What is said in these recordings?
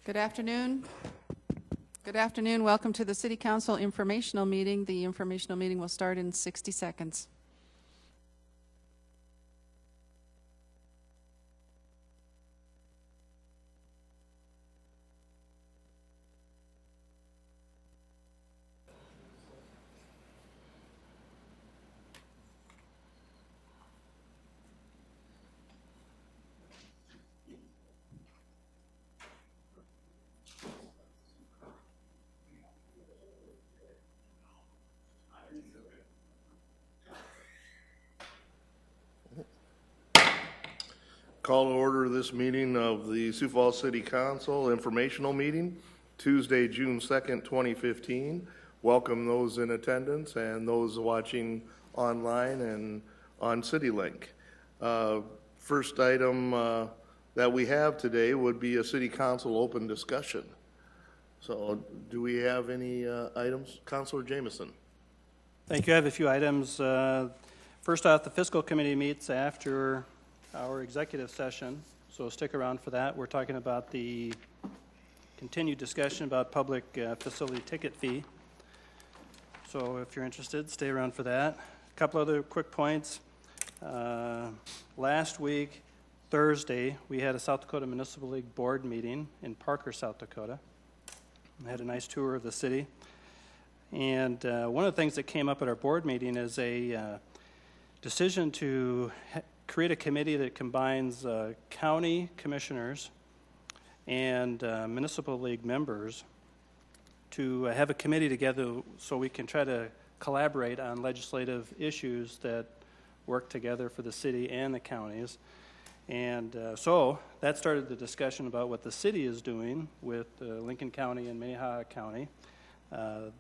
Good afternoon. Good afternoon. Welcome to the City Council informational meeting. The informational meeting will start in 60 seconds. Call to order this meeting of the Sioux Falls City Council informational meeting, Tuesday, June 2nd, 2015. Welcome those in attendance and those watching online and on CityLink. First item that we have today would be a City Council open discussion. So do we have any items? Councilor Jameson. Thank you. I have a few items. First off, the Fiscal Committee meets after our executive session, so stick around for that. We're talking about the continued discussion about public facility ticket fee. So if you're interested, stay around for that. A couple other quick points. Last week, Thursday, we had a South Dakota Municipal League board meeting in Parker, South Dakota. We had a nice tour of the city. And one of the things that came up at our board meeting is a decision to create a committee that combines county commissioners and municipal league members to have a committee together so we can try to collaborate on legislative issues that work together for the city and the counties. And so that started the discussion about what the city is doing with Lincoln County and Minnehaha County. The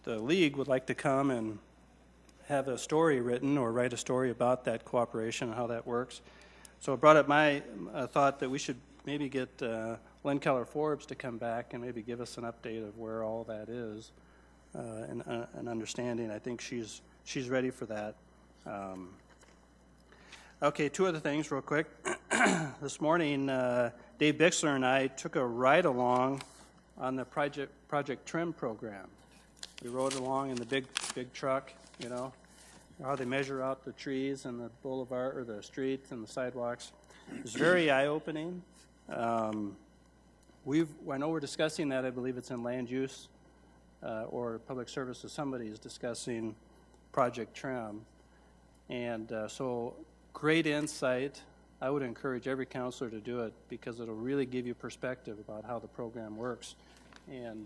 league would like to come and have a story written or write a story about that cooperation and how that works. So it brought up my thought that we should maybe get Lynn Keller Forbes to come back and maybe give us an update of where all that is and an understanding. I think she's ready for that. Okay, two other things real quick. This morning, Dave Bixler and I took a ride along on the Project Trim program. We rode along in the big truck, you know, how they measure out the trees and the boulevard or the streets and the sidewalks. It was very eye-opening. I know we're discussing that. I believe it's in land use or public services. Somebody is discussing Project Trim. And so great insight. I would encourage every counselor to do it because it'll really give you perspective about how the program works and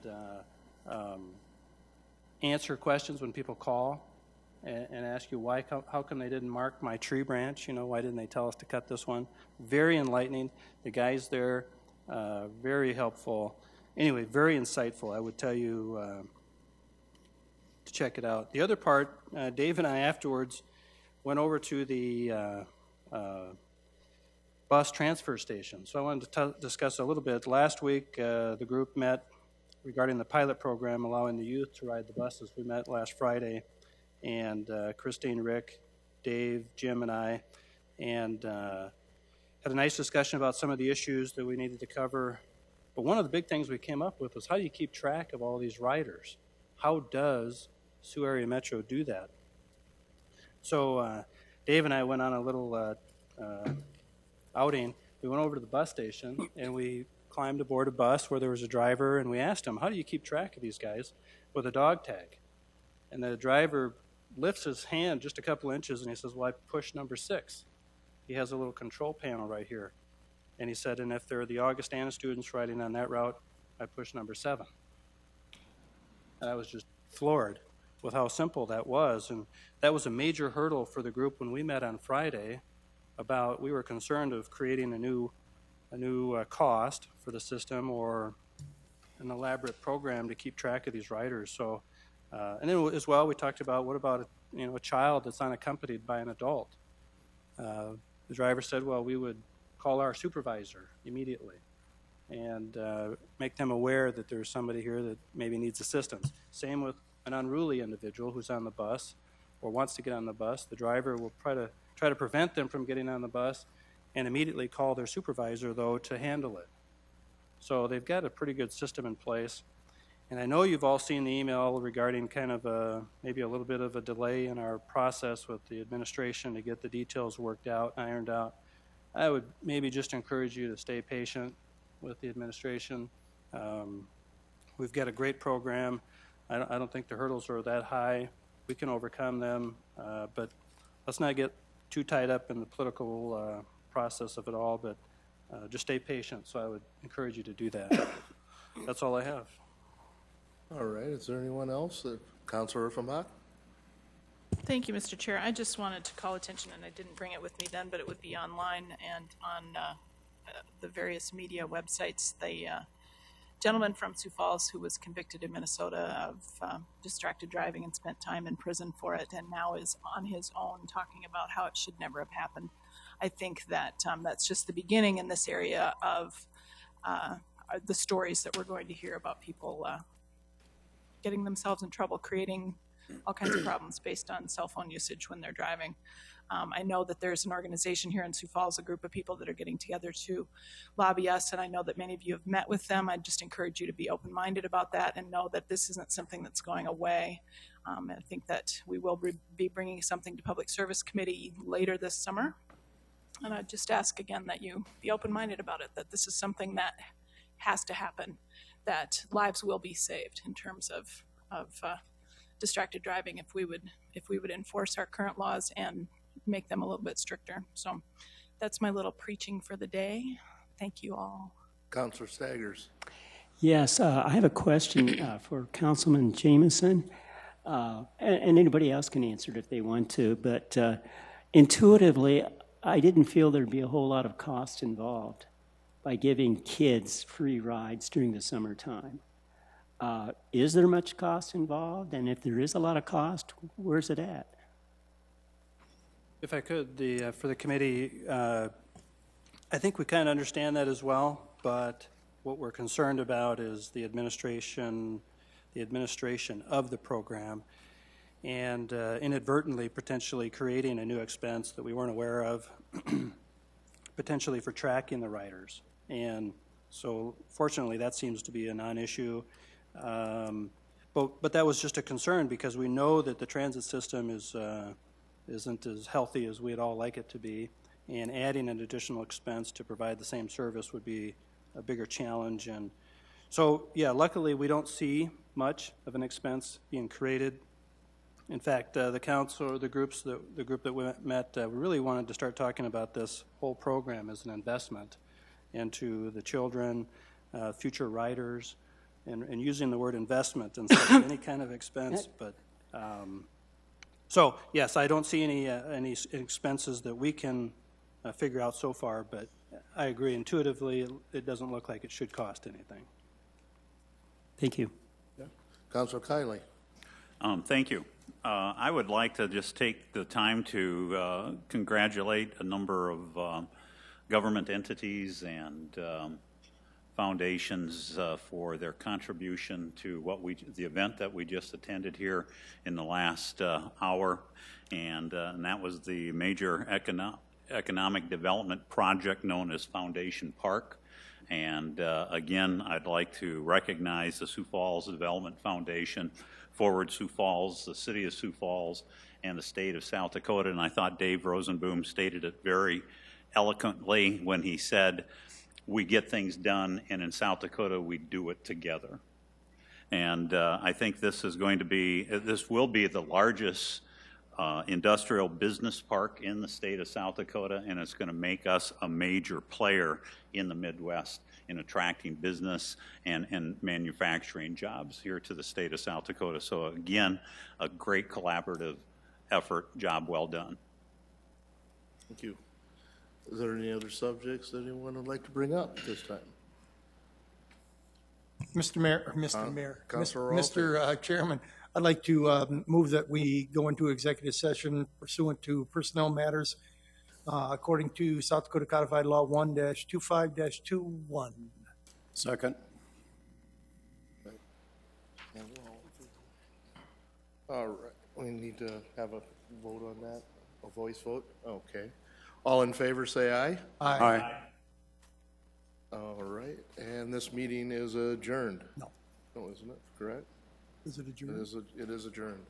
answer questions when people call and ask you how come they didn't mark my tree branch, you know, why didn't they tell us to cut this one? Very enlightening. The guys there, very helpful. Anyway, very insightful. I would tell you to check it out. The other part, Dave and I afterwards went over to the bus transfer station. So I wanted to discuss a little bit. Last week, the group met regarding the pilot program allowing the youth to ride the buses. We met last Friday, and Christine, Rick, Dave, Jim, and I, and had a nice discussion about some of the issues that we needed to cover. But one of the big things we came up with was how do you keep track of all these riders? How does Sioux Area Metro do that? So Dave and I went on a little outing. We went over to the bus station, and we climbed aboard a bus where there was a driver, and we asked him, how do you keep track of these guys with a dog tag? And the driver lifts his hand just a couple inches, and he says, well, I push number 6. He has a little control panel right here. And he said, and if there are the Augustana students riding on that route, I push number 7. And I was just floored with how simple that was. And that was a major hurdle for the group when we met on Friday about we were concerned of creating a new cost for the system or an elaborate program to keep track of these riders. So, and then as well, we talked about what about a child that's unaccompanied by an adult. The driver said, well, we would call our supervisor immediately and make them aware that there's somebody here that maybe needs assistance. Same with an unruly individual who's on the bus or wants to get on the bus. The driver will try to prevent them from getting on the bus and immediately call their supervisor, though, to handle it. So they've got a pretty good system in place. And I know you've all seen the email regarding kind of maybe a little bit of a delay in our process with the administration to get the details worked out, ironed out. I would maybe just encourage you to stay patient with the administration. We've got a great program. I don't think the hurdles are that high. We can overcome them, but let's not get too tied up in the political process of it all, but just stay patient. So I would encourage you to do that. That's all I have. All right, is there anyone else? Councilor Offenbach? Thank you, Mr. Chair. I just wanted to call attention, and I didn't bring it with me then, but it would be online and on the various media websites. The gentleman from Sioux Falls who was convicted in Minnesota of distracted driving and spent time in prison for it, and now is on his own talking about how it should never have happened. I think that that's just the beginning in this area of the stories that we're going to hear about people getting themselves in trouble, creating all kinds of problems based on cell phone usage when they're driving. I know that there's an organization here in Sioux Falls, a group of people that are getting together to lobby us, and I know that many of you have met with them. I just encourage you to be open-minded about that and know that this isn't something that's going away. I think that we will be bringing something to Public Service Committee later this summer. And I just ask again that you be open-minded about it, that this is something that has to happen, that lives will be saved in terms of distracted driving if we would enforce our current laws and make them a little bit stricter. So that's my little preaching for the day. Thank you all. Councilor Staggers. Yes, I have a question for Councilman Jameson, and anybody else can answer it if they want to, but intuitively, I didn't feel there'd be a whole lot of cost involved by giving kids free rides during the summertime. Is there much cost involved? And if there is a lot of cost, where's it at? If I could, for the committee, I think we kind of understand that as well, but what we're concerned about is the administration of the program, and inadvertently potentially creating a new expense that we weren't aware of, potentially for tracking the riders. And so fortunately that seems to be a non-issue. But that was just a concern because we know that the transit system isn't as healthy as we'd all like it to be, and adding an additional expense to provide the same service would be a bigger challenge. And so, yeah, luckily we don't see much of an expense being created. In fact, the council, or the group that we met, we really wanted to start talking about this whole program as an investment into the children, future riders, and using the word investment instead of any kind of expense. But so yes, I don't see any expenses that we can figure out so far. But I agree, intuitively, it doesn't look like it should cost anything. Thank you. Yeah. Councilor Kiley. Thank you. I would like to just take the time to congratulate a number of government entities and foundations for their contribution to the event that we just attended here in the last hour, and that was the major economic development project known as Foundation Park. And again, I'd like to recognize the Sioux Falls Development Foundation, Forward Sioux Falls, the City of Sioux Falls, and the state of South Dakota. And I thought Dave Rosenboom stated it very eloquently when he said, we get things done, and in South Dakota, we do it together. And I think this will be the largest industrial business park in the state of South Dakota, and it's going to make us a major player in the Midwest in attracting business and manufacturing jobs here to the state of South Dakota. So again, a great collaborative effort, job well done. Thank you. Is there any other subjects that anyone would like to bring up this time? Mr. Chairman, I'd like to move that we go into executive session pursuant to personnel matters according to South Dakota Codified Law 1-25-21. Second. All right, we need to have a vote on that, a voice vote? Okay. All in favor say aye. Aye. All right, and this meeting is adjourned. No. No, isn't it? Correct? Is it It adjourned? is adjourned.